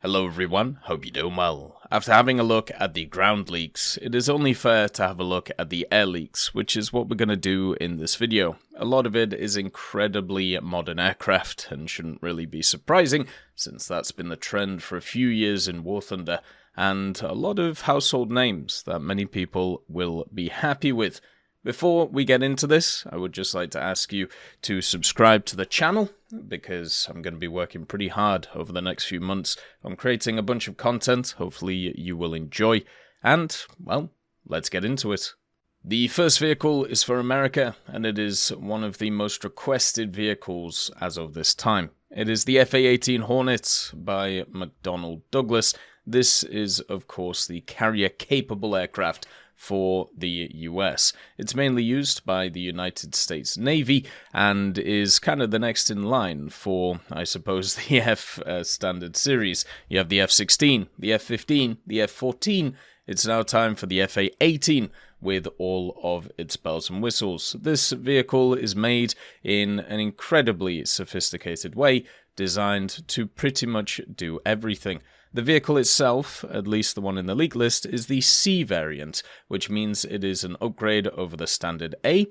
Hello everyone, hope you're doing well. After having a look at the ground leaks, it is only fair to have a look at the air leaks, which is what we're going to do in this video. A lot of it is incredibly modern aircraft, and shouldn't really be surprising, since that's been the trend for a few years in War Thunder, and a lot of household names that many people will be happy with. Before we get into this, I would just like to ask you to subscribe to the channel, because I'm going to be working pretty hard over the next few months on creating a bunch of content hopefully you will enjoy, and, well, let's get into it. The first vehicle is for America, and it is one of the most requested vehicles as of this time. It is the FA-18 Hornet by McDonnell Douglas. This is, of course, the carrier-capable aircraft for the US. It's mainly used by the United States Navy and is kind of the next in line for, I suppose, the F standard series. You have the F-16, the F-15, the F-14. It's now time for the FA-18 with all of its bells and whistles. This vehicle is made in an incredibly sophisticated way, designed to pretty much do everything. The vehicle itself, at least the one in the leak list, is the C variant, which means it is an upgrade over the standard A.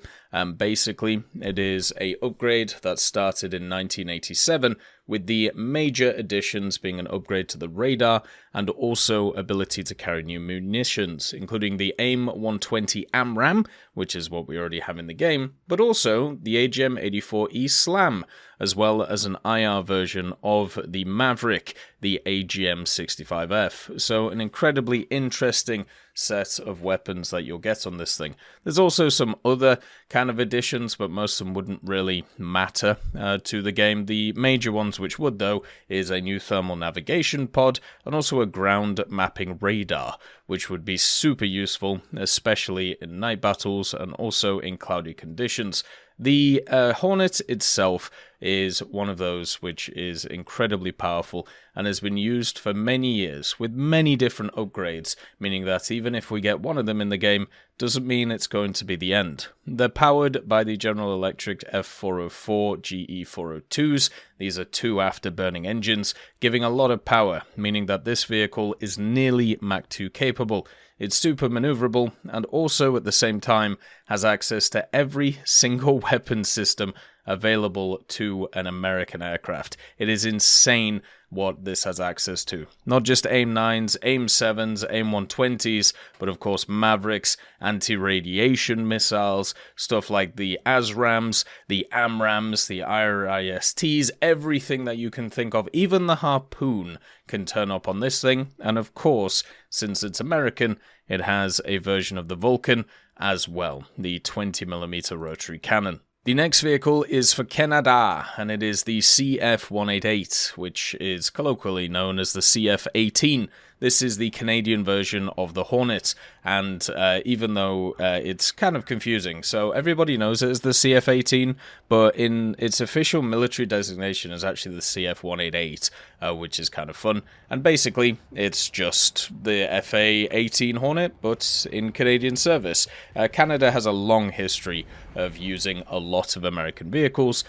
Basically, it is an upgrade that started in 1987, with the major additions being an upgrade to the radar and also ability to carry new munitions, including the AIM-120 AMRAAM, which is what we already have in the game, but also the AGM-84E SLAM, as well as an IR version of the Maverick, the AGM-65F. So an incredibly interesting set of weapons that you'll get on this thing. There's also some other kind of additions, but most of them wouldn't really matter to the game. The major ones which would, though, is a new thermal navigation pod and also a ground mapping radar, which would be super useful, especially in night battles and also in cloudy conditions. The Hornet itself is one of those which is incredibly powerful and has been used for many years with many different upgrades, meaning that even if we get one of them in the game, doesn't mean it's going to be the end. They're powered by the General Electric F404 GE402s. These are two afterburning engines, giving a lot of power, meaning that this vehicle is nearly Mach 2 capable. It's super maneuverable and also at the same time has access to every single weapon system available to an American aircraft. It is insane what this has access to. Not just AIM-9s, AIM-7s, AIM-120s, but of course Mavericks, anti-radiation missiles, stuff like the ASRAAMs, the AMRAAMs, the IRISTs, everything that you can think of. Even the Harpoon can turn up on this thing, and of course, since it's American, it has a version of the Vulcan as well, the 20mm rotary cannon. The next vehicle is for Canada, and it is the CF-188, which is colloquially known as the CF-18. This is the Canadian version of the Hornet, and even though it's kind of confusing, so everybody knows it as the CF-18, but in its official military designation is actually the CF-188, which is kind of fun. And basically, it's just the FA-18 Hornet, but in Canadian service. Canada has a long history of using a lot of American vehicles.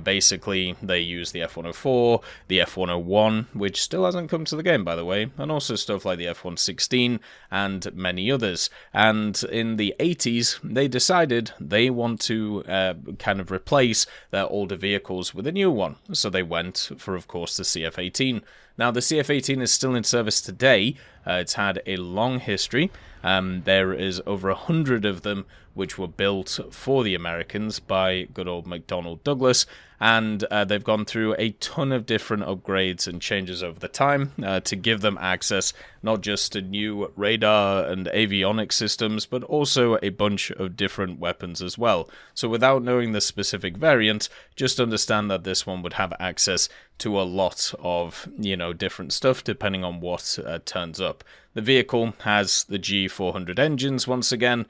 Basically, they use the F-104, the F-101, which still hasn't come to the game, by the way, and also stuff like the F-116 and many others. And in the 80s, they decided they want to kind of replace their older vehicles with a new one. So they went for, of course, the CF-18. Now, the CF-18 is still in service today. It's had a long history. There is over 100 of them which were built for the Americans by good old McDonnell Douglas, and they've gone through a ton of different upgrades and changes over the time to give them access not just to new radar and avionics systems, but also a bunch of different weapons as well. So without knowing the specific variant, just understand that this one would have access to a lot of, different stuff depending on what turns up. The vehicle has the G400 engines once again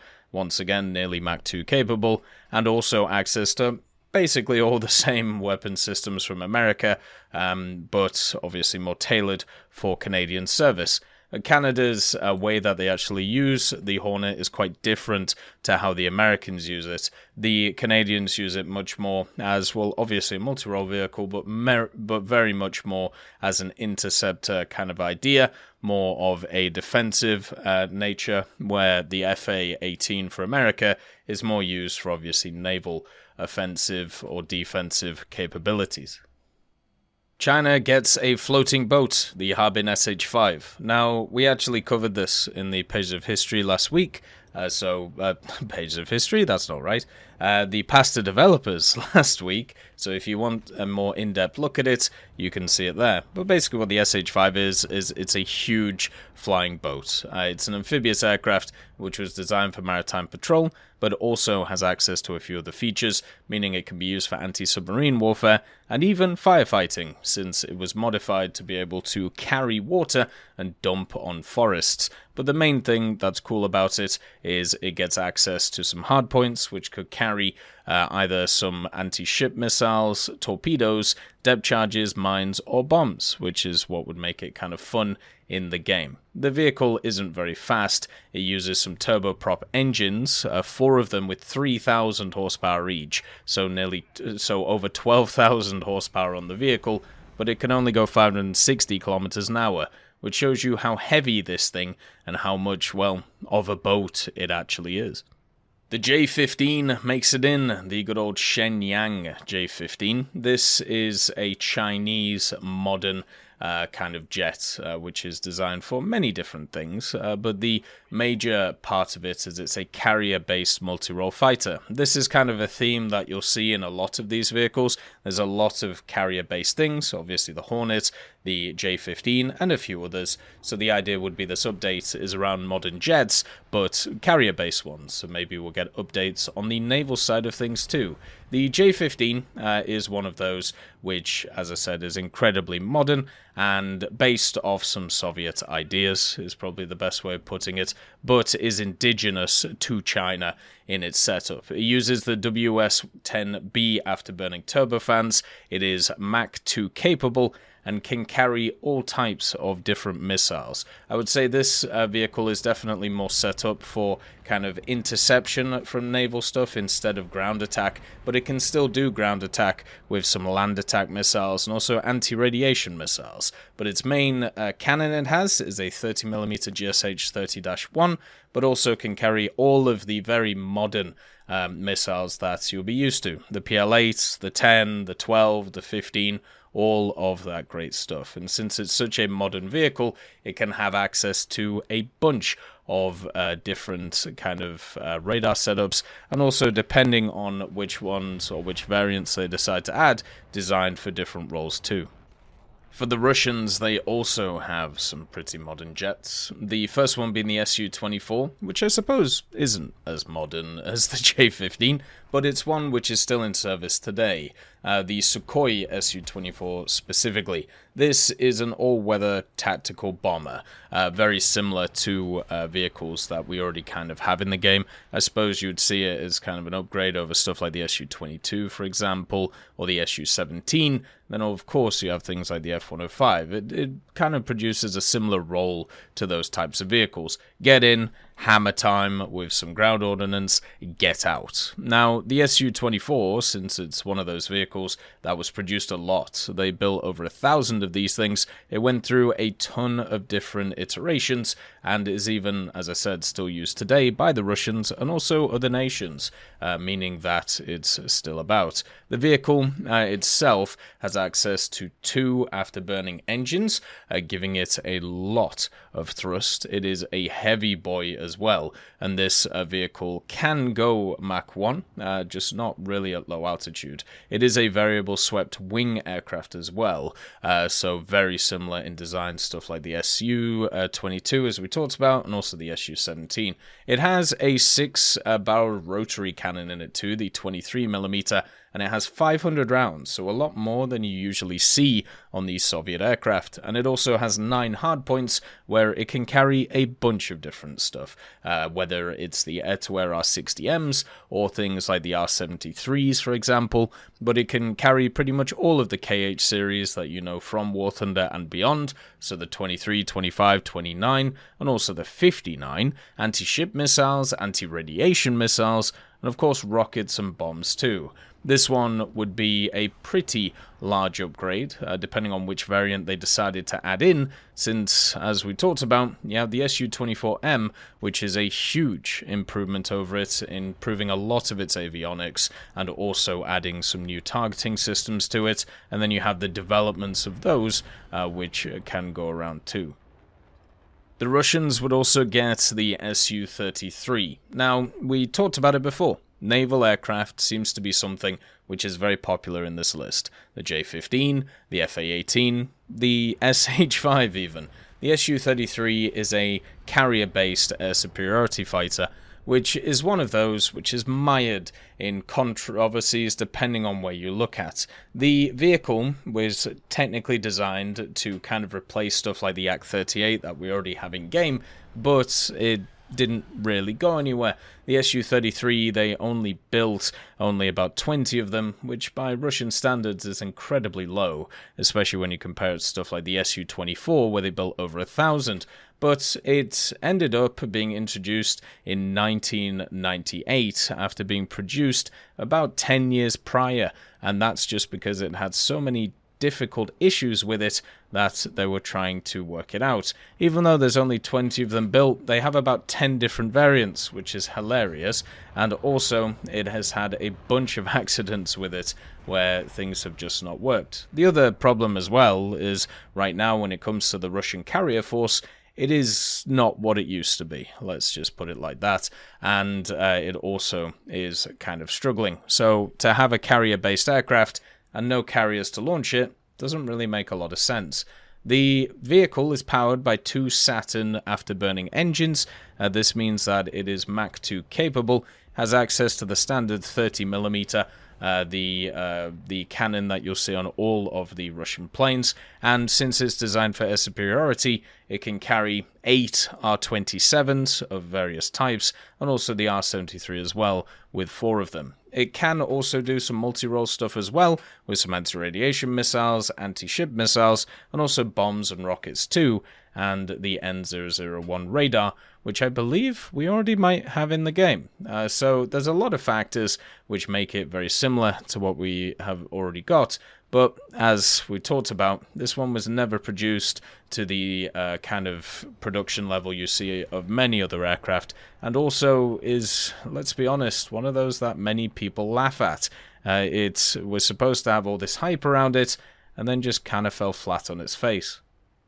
nearly Mach 2 capable, and also access to basically all the same weapon systems from America, but obviously more tailored for Canadian service. Canada's way that they actually use the Hornet is quite different to how the Americans use it. The Canadians use it much more as, well, obviously a multi-role vehicle, but very much more as an interceptor kind of idea, more of a defensive nature, where the FA-18 for America is more used for obviously naval offensive or defensive capabilities. China gets a floating boat, the Harbin SH-5. Now, we actually covered this in the Pages of History last week. Pages of History, that's not right. The Pasta Developers last week. So if you want a more in-depth look at it, you can see it there. But basically what the SH-5 is it's a huge flying boat. It's an amphibious aircraft which was designed for maritime patrol, but also has access to a few other features, meaning it can be used for anti-submarine warfare and even firefighting, since it was modified to be able to carry water and dump on forests. But the main thing that's cool about it is it gets access to some hardpoints, which could carry either some anti-ship missiles, torpedoes, depth charges, mines, or bombs, which is what would make it kind of fun in the game. The vehicle isn't very fast. It uses some turboprop engines, 4 of them with 3,000 horsepower each, so over 12,000 horsepower on the vehicle, but it can only go 560 kilometers an hour, which shows you how heavy this thing and how much, well, of a boat it actually is. The J-15 makes it in, the good old Shenyang J-15. This is a Chinese modern kind of jet, which is designed for many different things, but the major part of it is it's a carrier-based multi-role fighter. This is kind of a theme that you'll see in a lot of these vehicles. There's a lot of carrier-based things, obviously the Hornet, the J-15, and a few others. So the idea would be this update is around modern jets, but carrier-based ones. So maybe we'll get updates on the naval side of things too. The J-15 is one of those which, as I said, is incredibly modern and based off some Soviet ideas, is probably the best way of putting it, but is indigenous to China in its setup. It uses the WS-10B afterburning turbofans. It is Mach 2 capable and can carry all types of different missiles. I would say this vehicle is definitely more set up for kind of interception from naval stuff instead of ground attack, but it can still do ground attack with some land attack missiles and also anti-radiation missiles. But its main cannon it has is a 30mm GSH-30-1, but also can carry all of the very modern missiles that you'll be used to. The PL-8, the 10, the 12, the 15, all of that great stuff. And since it's such a modern vehicle, it can have access to a bunch of different kind of radar setups, and also, depending on which ones or which variants they decide to add, designed for different roles too. For the Russians, they also have some pretty modern jets. The first one being the Su-24, which I suppose isn't as modern as the J-15, but it's one which is still in service today. The Sukhoi Su-24 specifically. This is an all-weather tactical bomber, very similar to vehicles that we already kind of have in the game. I suppose you'd see it as kind of an upgrade over stuff like the Su-22, for example, or the Su-17. Then, of course, you have things like the F-105. It kind of produces a similar role to those types of vehicles. Get in, hammer time with some ground ordnance, get out. Now, the Su-24, since it's one of those vehicles that was produced a lot, they built over 1,000 of these things. It went through a ton of different iterations and is even, as I said, still used today by the Russians and also other nations, meaning that it's still about. The vehicle itself has access to 2 afterburning engines, giving it a lot of thrust. It is a heavy boy as well, and this vehicle can go Mach 1, just not really at low altitude. It is a variable swept wing aircraft as well, so very similar in design, stuff like the Su-22 as we talked about, and also the Su-17. It has a 6-barrel rotary cannon in it too, the 23mm, and it has 500 rounds, so a lot more than you usually see on these Soviet aircraft. And it also has 9 hardpoints where it can carry a bunch of different stuff, whether it's the air-to-air R60Ms or things like the R73s, for example, but it can carry pretty much all of the KH series that you know from War Thunder and beyond, so the 23, 25, 29, and also the 59, anti-ship missiles, anti-radiation missiles, and of course rockets and bombs too. This one would be a pretty large upgrade, depending on which variant they decided to add in, since, as we talked about, you have the Su-24M, which is a huge improvement over it, improving a lot of its avionics, and also adding some new targeting systems to it, and then you have the developments of those, which can go around too. The Russians would also get the Su-33. Now, we talked about it before. Naval aircraft seems to be something which is very popular in this list. The J-15, the Fa-18, the SH-5 even. The Su-33 is a carrier-based air superiority fighter, which is one of those which is mired in controversies depending on where you look at. The vehicle was technically designed to kind of replace stuff like the Yak-38 that we already have in game, but it didn't really go anywhere. The Su-33, they only built about 20 of them, which by Russian standards is incredibly low, especially when you compare it to stuff like the Su-24, where they built over 1,000. But it ended up being introduced in 1998 after being produced about 10 years prior, and that's just because it had so many difficult issues with it that they were trying to work it out. Even though there's only 20 of them built, they have about 10 different variants, which is hilarious, and also it has had a bunch of accidents with it where things have just not worked. The other problem as well is right now when it comes to the Russian carrier force, it is not what it used to be, let's just put it like that, and it also is kind of struggling. So to have a carrier-based aircraft and no carriers to launch it doesn't really make a lot of sense. The vehicle is powered by 2 Saturn afterburning engines. This means that it is Mach 2 capable, has access to the standard 30mm, the cannon that you'll see on all of the Russian planes, and since it's designed for air superiority, it can carry 8 R-27s of various types, and also the R-73 as well, with 4 of them. It can also do some multi-role stuff as well, with some anti-radiation missiles, anti-ship missiles, and also bombs and rockets too, and the N001 radar, which I believe we already might have in the game. So there's a lot of factors which make it very similar to what we have already got, but as we talked about, this one was never produced to the kind of production level you see of many other aircraft, and also is, let's be honest, one of those that many people laugh at. It was supposed to have all this hype around it, and then just kind of fell flat on its face.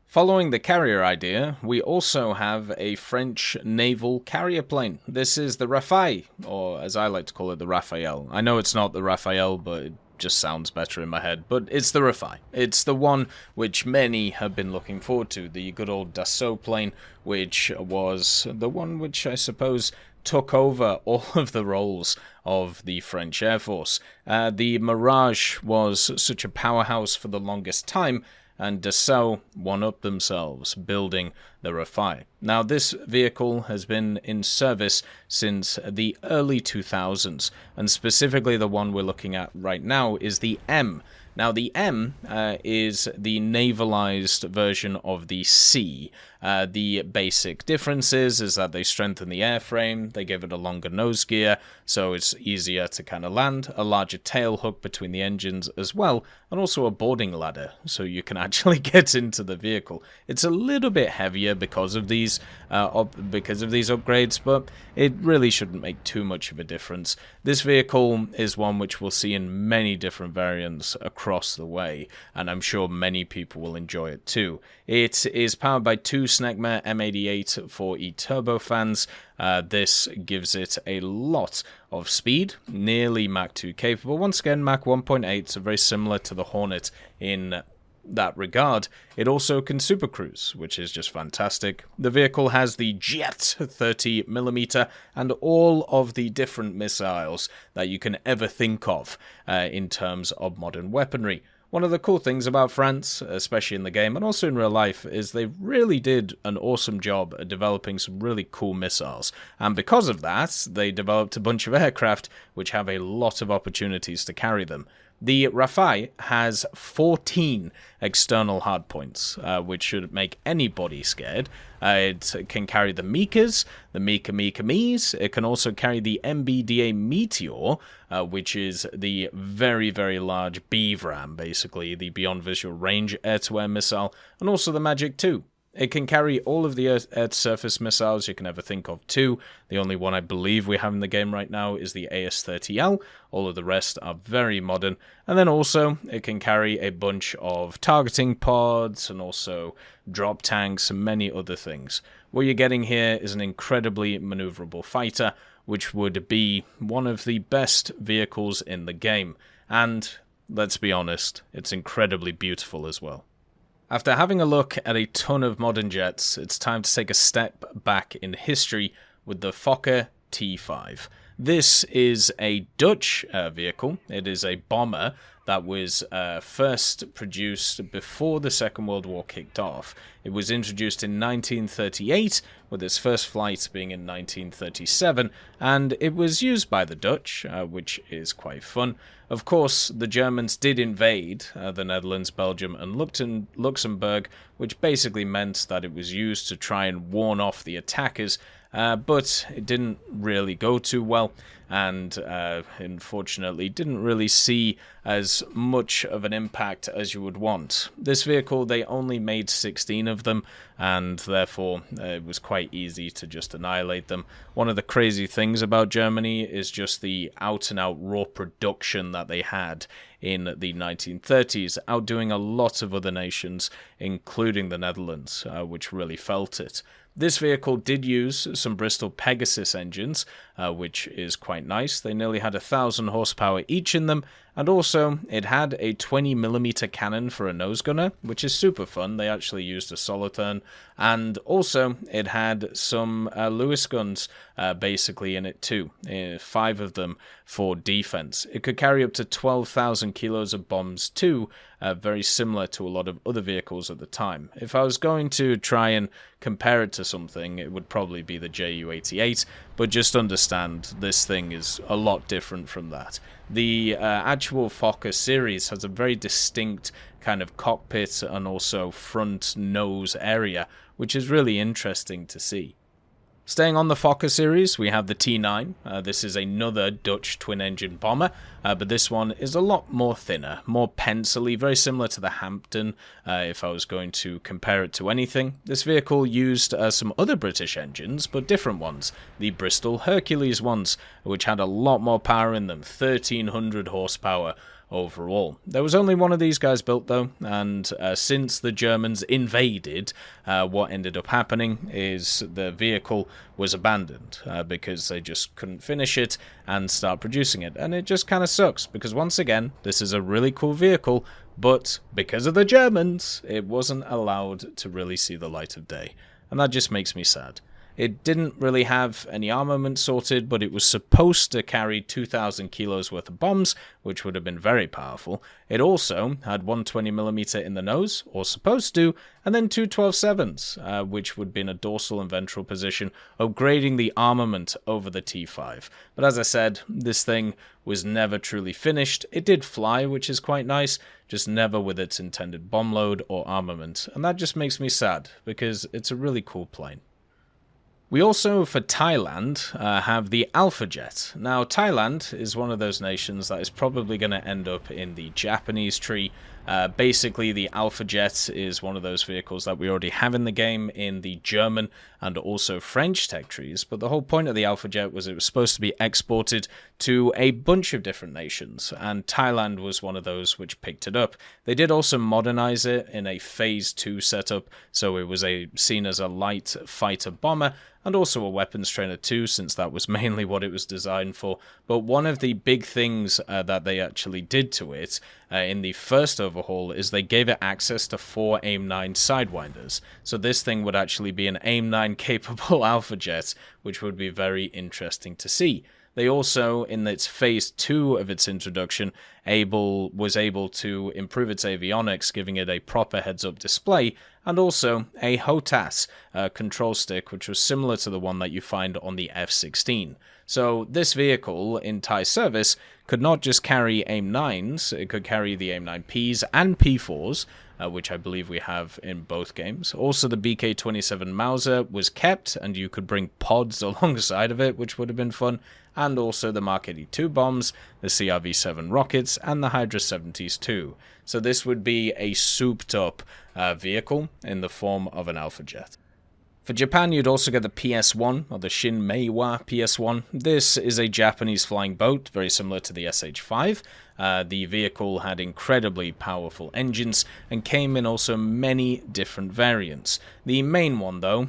Following the carrier idea, we also have a French naval carrier plane. This is the Rafale, or as I like to call it, the Raphael. I know it's not the Raphael, but it just sounds better in my head, but it's the Rafale. It's the one which many have been looking forward to, the good old Dassault plane, which was the one which I suppose took over all of the roles of the French Air Force. The Mirage was such a powerhouse for the longest time, and Dassault one-upped themselves, building the Rafale. Now, this vehicle has been in service since the early 2000s, and specifically the one we're looking at right now is the M. Now, the M is the navalized version of the C. The basic differences is that they strengthen the airframe, they give it a longer nose gear, so it's easier to kind of land, a larger tail hook between the engines as well, and also a boarding ladder, so you can actually get into the vehicle. It's a little bit heavier because of these upgrades, but it really shouldn't make too much of a difference. This vehicle is one which we'll see in many different variants across the way, and I'm sure many people will enjoy it too. It is powered by 2 Snecma M88 4E turbofans. This gives it a lot of speed, nearly Mach 2 capable. Once again, Mach 1.8, so very similar to the Hornet in that regard, it also can supercruise, which is just fantastic. The vehicle has the Jet 30mm and all of the different missiles that you can ever think of in terms of modern weaponry. One of the cool things about France, especially in the game and also in real life, is they really did an awesome job at developing some really cool missiles. And because of that, they developed a bunch of aircraft which have a lot of opportunities to carry them. The Rafale has 14 external hardpoints, which should make anybody scared. It can carry the Mekas, the Me's. It can also carry the MBDA Meteor, which is the very, very large BVRAM, basically, the Beyond Visual Range air-to-air missile, and also the Magic 2. It can carry all of the air-to-surface missiles you can ever think of too. The only one I believe we have in the game right now is the AS-30L. All of the rest are very modern. And then also, it can carry a bunch of targeting pods and also drop tanks and many other things. What you're getting here is an incredibly maneuverable fighter, which would be one of the best vehicles in the game. And, let's be honest, it's incredibly beautiful as well. After having a look at a ton of modern jets, it's time to take a step back in history with the Fokker T5. This is a Dutch vehicle. It is a bomber that was first produced before the Second World War kicked off. It was introduced in 1938, with its first flight being in 1937, and it was used by the Dutch, which is quite fun. Of course, the Germans did invade the Netherlands, Belgium, and Luxembourg, which basically meant that it was used to try and warn off the attackers, but it didn't really go too well, and unfortunately didn't really see as much of an impact as you would want. This vehicle, they only made 16 of them, and therefore it was quite easy to just annihilate them. One of the crazy things about Germany is just the out-and-out raw production that they had in the 1930s, outdoing a lot of other nations, including the Netherlands, which really felt it. This vehicle did use some Bristol Pegasus engines, which is quite nice. They nearly had 1,000 horsepower each in them, and also it had a 20mm cannon for a nose gunner, which is super fun. They actually used a solitern, and also it had some Lewis guns basically in it too, 5 of them for defense. It could carry up to 12,000 kilos of bombs too, very similar to a lot of other vehicles at the time. If I was going to try and compare it to something, it would probably be the Ju-88, but just understand this thing is a lot different from that. The actual Fokker series has a very distinct kind of cockpit and also front nose area, which is really interesting to see. Staying on the Fokker series, we have the T.IX. This is another Dutch twin-engine bomber, but this one is a lot more thinner, more pencil-y, very similar to the Hampton, if I was going to compare it to anything. This vehicle used some other British engines, but different ones. The Bristol Hercules ones, which had a lot more power in them, 1,300 horsepower overall. There was only one of these guys built though, and since the Germans invaded, what ended up happening is the vehicle was abandoned because they just couldn't finish it and start producing it, and it just kind of sucks because once again this is a really cool vehicle, but because of the Germans it wasn't allowed to really see the light of day, and that just makes me sad. It didn't really have any armament sorted, but it was supposed to carry 2,000 kilos worth of bombs, which would have been very powerful. It also had 120mm in the nose, or supposed to, and then two 12-7s, which would be in a dorsal and ventral position, upgrading the armament over the T5. But as I said, this thing was never truly finished. It did fly, which is quite nice, just never with its intended bomb load or armament, and that just makes me sad, because it's a really cool plane. We also, for Thailand, have the Alpha Jet. Now, Thailand is one of those nations that is probably going to end up in the Japanese tree. Basically, the Alpha Jet is one of those vehicles that we already have in the game in the German and also French tech trees, but the whole point of the Alpha Jet was it was supposed to be exported to a bunch of different nations, and Thailand was one of those which picked it up. They did also modernize it in a Phase 2 setup, so it was seen as a light fighter bomber, and also a weapons trainer too, since that was mainly what it was designed for. But one of the big things that they actually did to it in the first overhaul is they gave it access to 4 AIM-9 Sidewinders. So this thing would actually be an AIM-9 capable Alpha Jet, which would be very interesting to see. They also, in its phase 2 of its introduction, was able to improve its avionics, giving it a proper heads-up display, and also a HOTAS control stick, which was similar to the one that you find on the F-16. So this vehicle in Thai service could not just carry AIM-9s, it could carry the AIM-9Ps and P4s, which I believe we have in both games. Also, the BK-27 Mauser was kept, and you could bring pods alongside of it, which would have been fun. And also the Mark 82 bombs, the CRV-7 rockets, and the Hydra 70s too. So this would be a souped-up vehicle in the form of an Alpha Jet. For Japan, you'd also get the PS-1, or the Shin Meiwa PS-1. This is a Japanese flying boat, very similar to the SH-5. The vehicle had incredibly powerful engines and came in also many different variants. The main one, though,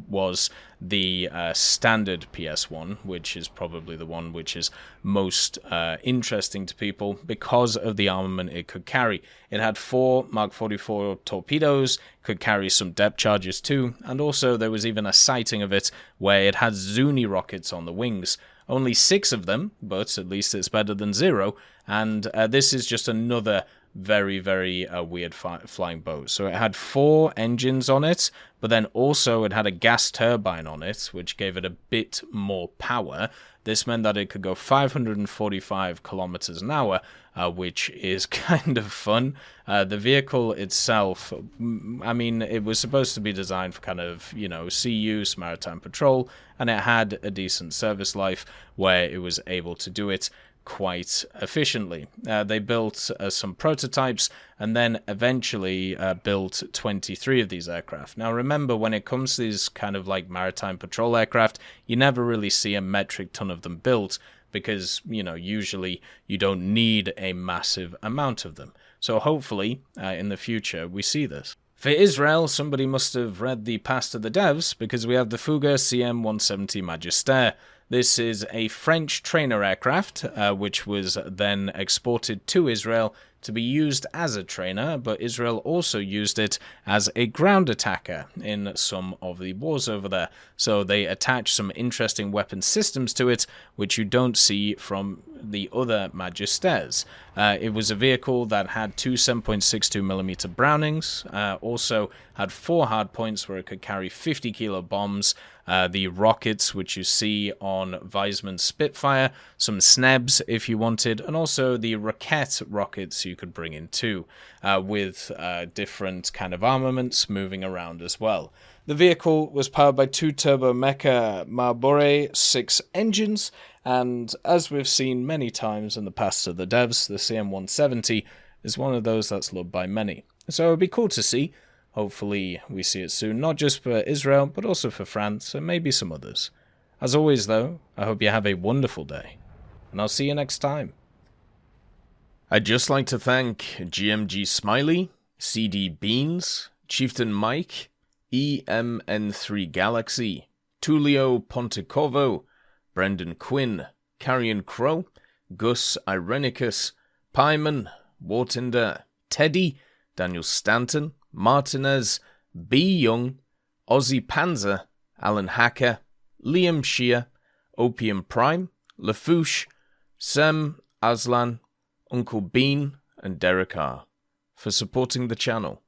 was the standard PS-1, which is probably the one which is most interesting to people because of the armament it could carry. It had 4 Mark 44 torpedoes, could carry some depth charges too, and also there was even a sighting of it where it had Zuni rockets on the wings. Only 6 of them, but at least it's better than 0, and this is just another very, very weird flying boat. So it had 4 engines on it, but then also it had a gas turbine on it, which gave it a bit more power. This meant that it could go 545 kilometers an hour, which is kind of fun. The vehicle itself, I mean, it was supposed to be designed for kind of, sea use, maritime patrol, and it had a decent service life where it was able to do it quite efficiently. They built some prototypes and then eventually built 23 of these aircraft. Now remember, when it comes to these kind of like maritime patrol aircraft, you never really see a metric ton of them built because, usually you don't need a massive amount of them. So hopefully in the future we see this. For Israel, somebody must have read the past of the devs because we have the Fugger CM-170 Magister. This is a French trainer aircraft, which was then exported to Israel to be used as a trainer, but Israel also used it as a ground attacker in some of the wars over there. So they attached some interesting weapon systems to it, which you don't see from the other Magisters. It was a vehicle that had 2 7.62mm Brownings, also had 4 hardpoints where it could carry 50 kilo bombs, the rockets which you see on Weizmann's Spitfire, some Snebs if you wanted, and also the Rocket rockets you could bring in too, with different kind of armaments moving around as well. The vehicle was powered by 2 turbo mecha Marlboro 6 engines, and as we've seen many times in the past of the devs, the CM-170 is one of those that's loved by many. So it would be cool to see. Hopefully we see it soon, not just for Israel, but also for France and maybe some others. As always though, I hope you have a wonderful day, and I'll see you next time. I'd just like to thank GMG Smiley, CD Beans, Chieftain Mike, EMN3 Galaxy, Tulio Pontecorvo, Brendan Quinn, Carrion Crow, Gus Irenicus, Pyman, Wartinder, Teddy, Daniel Stanton, Martinez, B. Young, Ozzy Panzer, Alan Hacker, Liam Shear, Opium Prime, Lafouche, Sem Aslan, Uncle Bean, and Derek R. for supporting the channel.